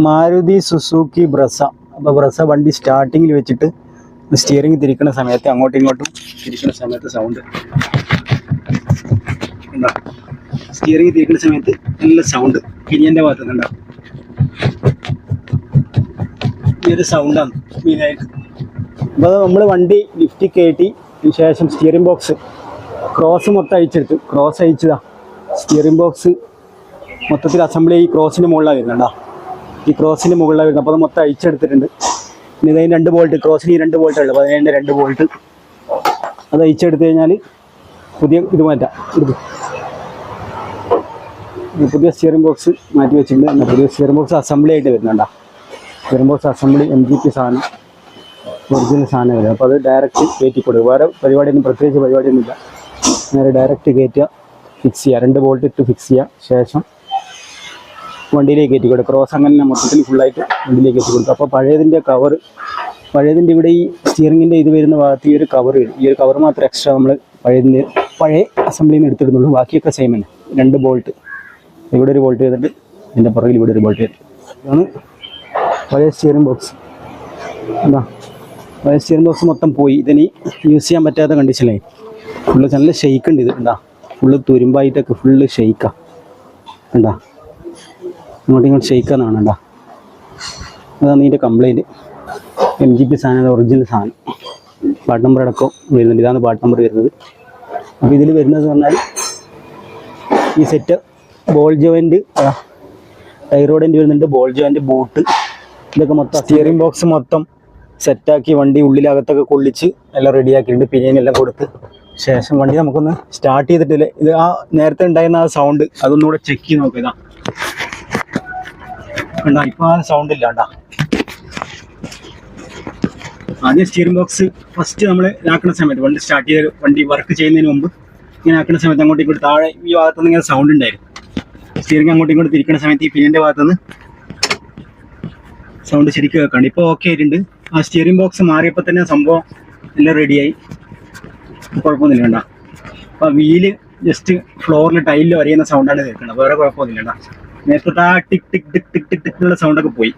Maruti Suzuki Brezza. അപ്പോൾ ബ്രസ വണ്ടി സ്റ്റാർട്ടിങ്ങിൽ വെച്ചിട്ട് സ്റ്റിയറിംഗ് തിരിക്കുന്ന സമയത്ത് അങ്ങോട്ടും ഇങ്ങോട്ടും തിരിക്കുന്ന സമയത്ത് സൗണ്ട് ഉണ്ടോ? സ്റ്റിയറിംഗ് തിരിക്കുന്ന സമയത്ത് നല്ല സൗണ്ട് പിനിയൻ്റെ ഭാഗത്ത് നിന്നുണ്ടാവും. ഈ ഒരു സൗണ്ടാണ് മെയിനായിട്ട്. അപ്പോൾ നമ്മൾ വണ്ടി ലിഫ്റ്റ് കയറ്റി ശേഷം സ്റ്റിയറിംഗ് ബോക്സ് ക്രോസ് മൊത്തം അഴിച്ചെടുത്ത് ക്രോസ് അഴിച്ചതാ. സ്റ്റിയറിംഗ് ബോക്സ് മൊത്തത്തിൽ അസംബ്ലി ഈ ക്രോസിൻ്റെ മുകളിലാണ് വരുന്നുണ്ടോ? ഈ ക്രോസിൻ്റെ മുകളിലാണ് വരുന്നത്. അപ്പോൾ അത് മൊത്തം അഴിച്ചെടുത്തിട്ടുണ്ട്. പിന്നെ ഇതിന് 2 ബോൾട്ട്, ക്രോസിന് ഈ 2 ബോൾട്ട് ഉള്ളത്, 2 ബോൾട്ട് അത് അഴിച്ചെടുത്ത് കഴിഞ്ഞാൽ പുതിയ ഇത് മാറ്റാം. പുതിയ സ്റ്റിയറിംഗ് ബോക്സ് മാറ്റി വെച്ചിട്ടുണ്ട്. പുതിയ സ്റ്റിയറിംഗ് ബോക്സ് അസംബ്ലി ആയിട്ട് വരുന്നുണ്ടോ? സ്റ്റിയറിംഗ് ബോക്സ് അസംബ്ലി MGP സാധനം, ഒറിജിനൽ സാധനം വരും. അപ്പോൾ അത് ഡയറക്റ്റ് കയറ്റി കൊടുക്കുക. വേറെ പരിപാടിയൊന്നും പ്രത്യേകിച്ച് പരിപാടിയൊന്നുമില്ല. നേരെ ഡയറക്റ്റ് കയറ്റുക, ഫിക്സ് ചെയ്യുക, 2 ബോൾട്ട് ഇട്ട് ഫിക്സ് ചെയ്യുക. ശേഷം വണ്ടിയിലേക്ക് കയറ്റി കൊടുക്കുക. ക്രോസ് അങ്ങനെ മൊത്തത്തിൽ ഫുള്ളായിട്ട് വണ്ടിയിലേക്ക് കയറ്റി കൊടുക്കുക. അപ്പോൾ പഴയതിൻ്റെ ഇവിടെ ഈ സ്റ്റിയറിങ്ങിൻ്റെ ഇത് വരുന്ന ഭാഗത്ത് ഈ ഒരു കവർ വരും. ഈ ഒരു കവർ മാത്രം എക്സ്ട്രാ നമ്മൾ പഴയ അസംബ്ലിയിൽ നിന്ന് എടുത്തിടുന്നുള്ളൂ. ബാക്കിയൊക്കെ സെയിം തന്നെ. 2 ബോൾട്ട് ഇവിടെ ഒരു ബോൾട്ട് ചെയ്തിട്ട് ഇതിൻ്റെ പുറകിൽ ഇവിടെ ഒരു ബോൾട്ട് ചെയ്തിട്ട് ഇതാണ് പഴയ സ്റ്റിയറിംഗ് ബോക്സ്. എന്താ പഴയ സ്റ്റിയറിംഗ് ബോക്സ് മൊത്തം പോയി. ഇതിന് യൂസ് ചെയ്യാൻ പറ്റാത്ത കണ്ടീഷനായി. ഫുള്ള് നല്ല ഷെയ്ക്ക് ഉണ്ട്. ഇത് എന്താ ഫുള്ള് തുരുമ്പായിട്ടൊക്കെ ഫുള്ള് ഷെയ്ക്കാണ്. എന്താ ഇങ്ങോട്ടും ഇങ്ങോട്ട് ഷെയ്ക്കാന്നാണ്. എന്താ അതാണ് ഇതിൻ്റെ കംപ്ലൈൻറ്റ്. MGP സാധനം, ഒറിജിനൽ സാധനം. പാർട്ട് നമ്പർ അടക്കം വരുന്നുണ്ട്. ഇതാണ് പാർട്ട് നമ്പർ വരുന്നത്. അപ്പോൾ ഇതിൽ വരുന്നത് പറഞ്ഞാൽ ഈ സെറ്റ് ബോൾ ജോയിൻറ്റ്, ടൈറോഡിൻ്റെ വരുന്നുണ്ട്, ബോൾ ജോയിൻറ്റ്, ബൂട്ട്, ഇതൊക്കെ മൊത്തം സ്റ്റിയറിംഗ് ബോക്സ് മൊത്തം സെറ്റാക്കി വണ്ടി ഉള്ളിലകത്തൊക്കെ കൊള്ളിച്ച് എല്ലാം റെഡിയാക്കിയിട്ടുണ്ട്. പിന്നെയെല്ലാം കൊടുത്ത് ശേഷം വണ്ടി നമുക്കൊന്ന് സ്റ്റാർട്ട് ചെയ്തിട്ടില്ല. ഇത് ആ നേരത്തെ ഉണ്ടായിരുന്ന ആ സൗണ്ട് അതൊന്നുകൂടെ ചെക്ക് ചെയ്ത് നോക്കുക. ഇതാ കണ്ടാ, ഇപ്പോൾ ആ സൗണ്ട് ഇല്ല. കണ്ടാ, ആദ്യം സ്റ്റിയറിംഗ് ബോക്സ് ഫസ്റ്റ് നമ്മൾ ആക്കുന്ന സമയത്ത് വണ്ടി സ്റ്റാർട്ട് ചെയ്ത് വണ്ടി വർക്ക് ചെയ്യുന്നതിന് മുമ്പ് ഇങ്ങനെ ആക്കുന്ന സമയത്ത് അങ്ങോട്ടും ഇങ്ങോട്ട് താഴെ ഈ ഭാഗത്തുനിന്ന് ഇങ്ങനെ സൗണ്ട് ഉണ്ടായിരുന്നു. സ്റ്റിയറിംഗ് അങ്ങോട്ടും ഇങ്ങോട്ട് തിരിക്കുന്ന സമയത്ത് ഈ പിന്നിൻ്റെ ഭാഗത്തുനിന്ന് സൗണ്ട് ശരിക്കും കേൾക്കാണ്ട്. ഇപ്പോൾ ഓക്കെ ആയിട്ടുണ്ട്. ആ സ്റ്റിയറിംഗ് ബോക്സ് മാറിയപ്പോൾ തന്നെ സംഭവം എല്ലാം റെഡിയായി. കുഴപ്പമൊന്നുമില്ല. കണ്ടാ, അപ്പോൾ വീല് ജസ്റ്റ് ഫ്ലോറിൽ ടൈലിൽ വരയുന്ന സൗണ്ടാണ് കേൾക്കുന്നത്. വേറെ കുഴപ്പമൊന്നുമില്ല. കണ്ടാ, നേരത്തെ ആ ടിക് ടിക് ടിക് ടിക് ടിക് ടിക് എന്നുള്ള സൗണ്ടൊക്കെ പോയി.